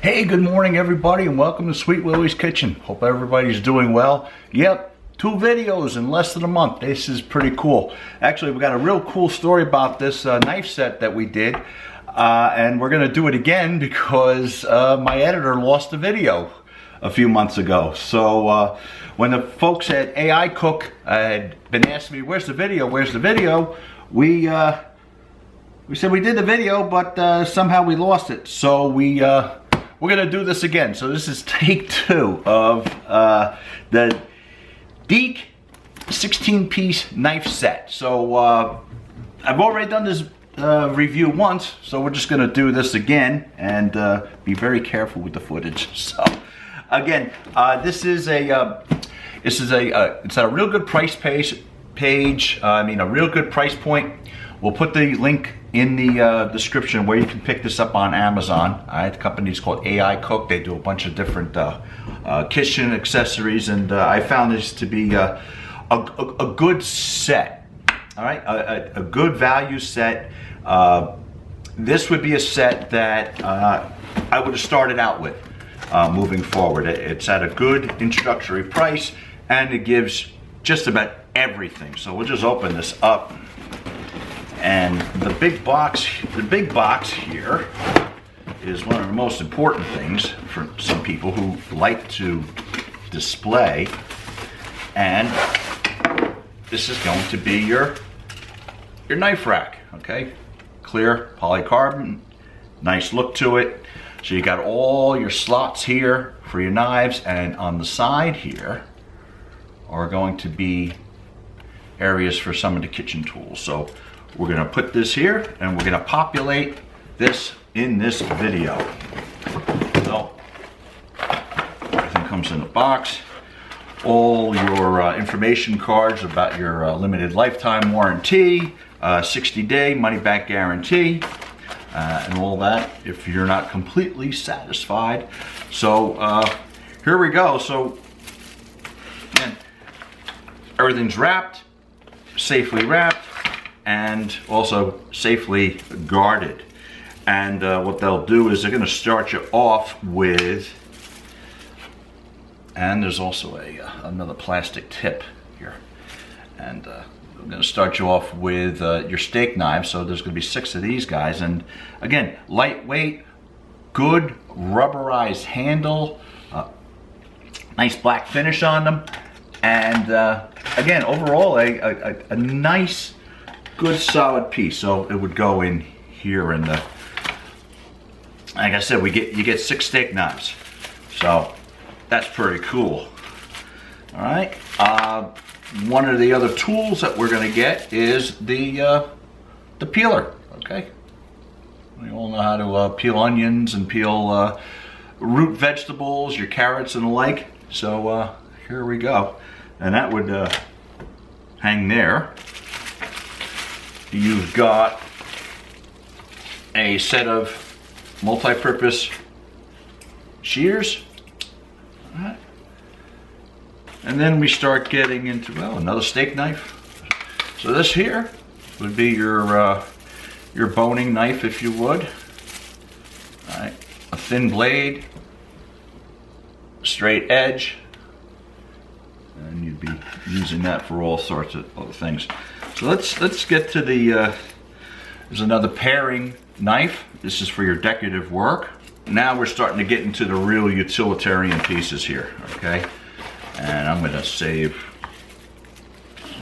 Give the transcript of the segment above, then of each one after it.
Hey, good morning everybody and welcome to Sweet Willy's Kitchen. Hope everybody's doing well. Yep, 2 videos in less than a month. This is pretty cool. Actually, we got a real cool story about this knife set that we did. And we're gonna do it again because my editor lost the video a few months ago. So when the folks at AI Cook had been asking me, where's the video, we said we did the video, but somehow we lost it. So we're gonna do this again. So this is take 2 of the Deik 16-piece knife set. So I've already done this review once, so we're just gonna do this again and be very careful with the footage. So again, it's at a real good price page. I mean, a real good price point. We'll put the link in the description where you can pick this up on Amazon. The company's called AI Cook. They do a bunch of different kitchen accessories, and I found this to be a good set. All right, a good value set. This would be a set that I would have started out with moving forward. It's at a good introductory price, and it gives just about everything. So we'll just open this up. And the big box here is one of the most important things for some people who like to display. And this is going to be your knife rack, okay? Clear polycarbonate, nice look to it. So you got all your slots here for your knives, and on the side here are going to be areas for some of the kitchen tools. So we're gonna put this here and we're gonna populate this in this video. So everything comes in the box. All your information cards about your limited lifetime warranty, 60-day money-back guarantee, and all that if you're not completely satisfied. So here we go. So again, everything's wrapped, safely wrapped, and also safely guarded. And what they'll do is they're going to start you off with, and there's also another plastic tip here, and I'm going to start you off with your steak knives. So there's going to be 6 of these guys, and again, lightweight, good rubberized handle, nice black finish on them, and again, overall a nice, good solid piece. So it would go in here, and like I said, you get 6 steak knives, so that's pretty cool. All right, one of the other tools that we're going to get is the peeler. Okay, we all know how to peel onions and peel root vegetables, your carrots and the like. So here we go, and that would hang there. You've got a set of multi-purpose shears. All right. And then we start getting into, well, another steak knife. So this here would be your boning knife, if you would. All right. A thin blade, straight edge, and you'd be using that for all sorts of other things. So let's get to the, there's another paring knife. This is for your decorative work. Now we're starting to get into the real utilitarian pieces here, okay? And I'm gonna save,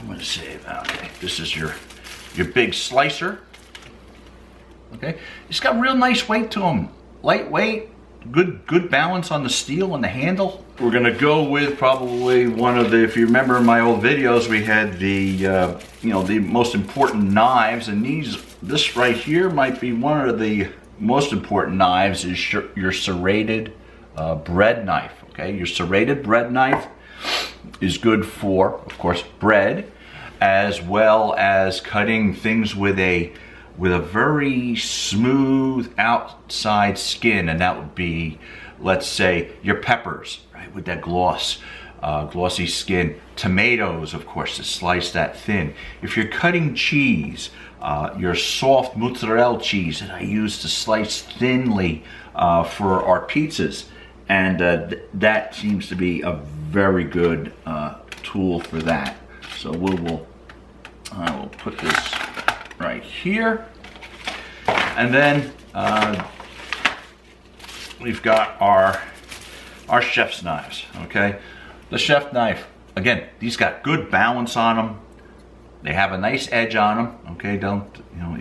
okay, this is your big slicer, okay? It's got real nice weight to them, lightweight, good balance on the steel and the handle. We're gonna go with probably one of the, if you remember in my old videos, we had the the most important knives, and this right here might be one of the most important knives. Is your serrated bread knife. Okay, your serrated bread knife is good for, of course, bread, as well as cutting things with a very smooth outside skin, and that would be, let's say, your peppers, right, with that glossy skin. Tomatoes, of course, to slice that thin. If you're cutting cheese, your soft mozzarella cheese that I use to slice thinly for our pizzas, and that seems to be a very good tool for that. So I will put this right here, and then we've got our chef's knives. Okay, the chef knife, again, these got good balance on them. They have a nice edge on them. Okay, don't,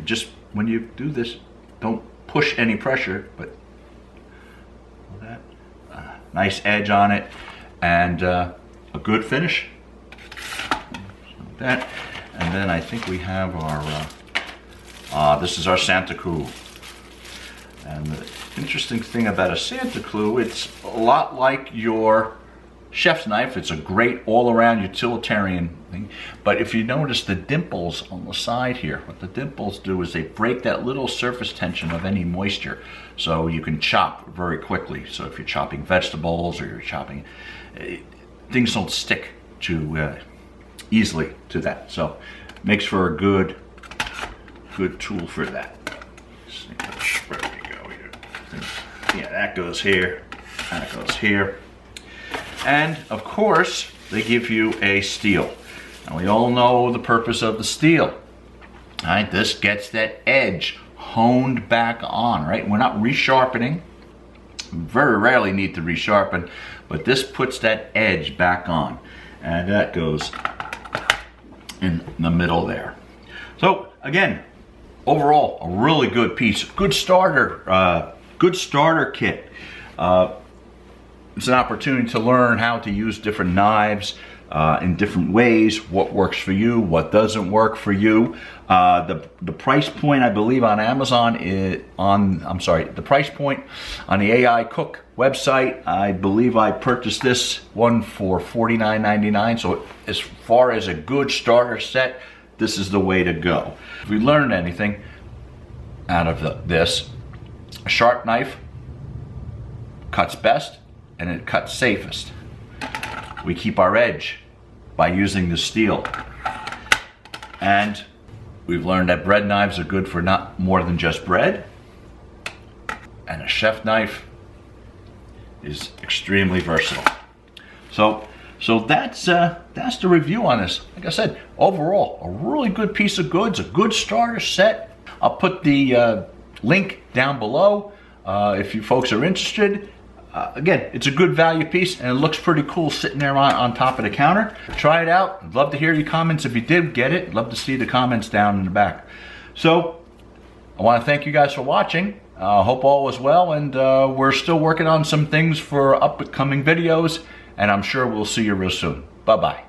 just when you do this, don't push any pressure, but that nice edge on it, and a good finish. So that, and then I think we have our this is our Santa Claus. And the interesting thing about a Santa Claus, it's a lot like your chef's knife. It's a great all-around utilitarian thing. But if you notice the dimples on the side here, what the dimples do is they break that little surface tension of any moisture, so you can chop very quickly. So if you're chopping vegetables or you're chopping, things don't stick too easily to that. So makes for a good tool for that. Where do we go here? Yeah, that goes here, that goes here. And of course, they give you a steel. Now we all know the purpose of the steel. All right, this gets that edge honed back on, right? We're not resharpening. Very rarely need to resharpen, but this puts that edge back on. And that goes in the middle there. So again, overall, a really good piece, good starter kit. It's an opportunity to learn how to use different knives in different ways, what works for you, what doesn't work for you. The price point, I believe, on Amazon is the price point on the AI Cook website, I believe I purchased this one for $49.99. So as far as a good starter set, this is the way to go. If we learned anything out of this, a sharp knife cuts best and it cuts safest. We keep our edge by using the steel. And we've learned that bread knives are good for not more than just bread. And a chef knife is extremely versatile. So that's the review on this. Like I said, overall, a really good piece of goods, a good starter set. I'll put the link down below if you folks are interested. Again, it's a good value piece and it looks pretty cool sitting there on top of the counter. Try it out. I'd love to hear your comments if you did get it. I'd love to see the comments down in the back. So I want to thank you guys for watching. Hope all was well, and we're still working on some things for upcoming videos, and I'm sure we'll see you real soon. Bye-bye.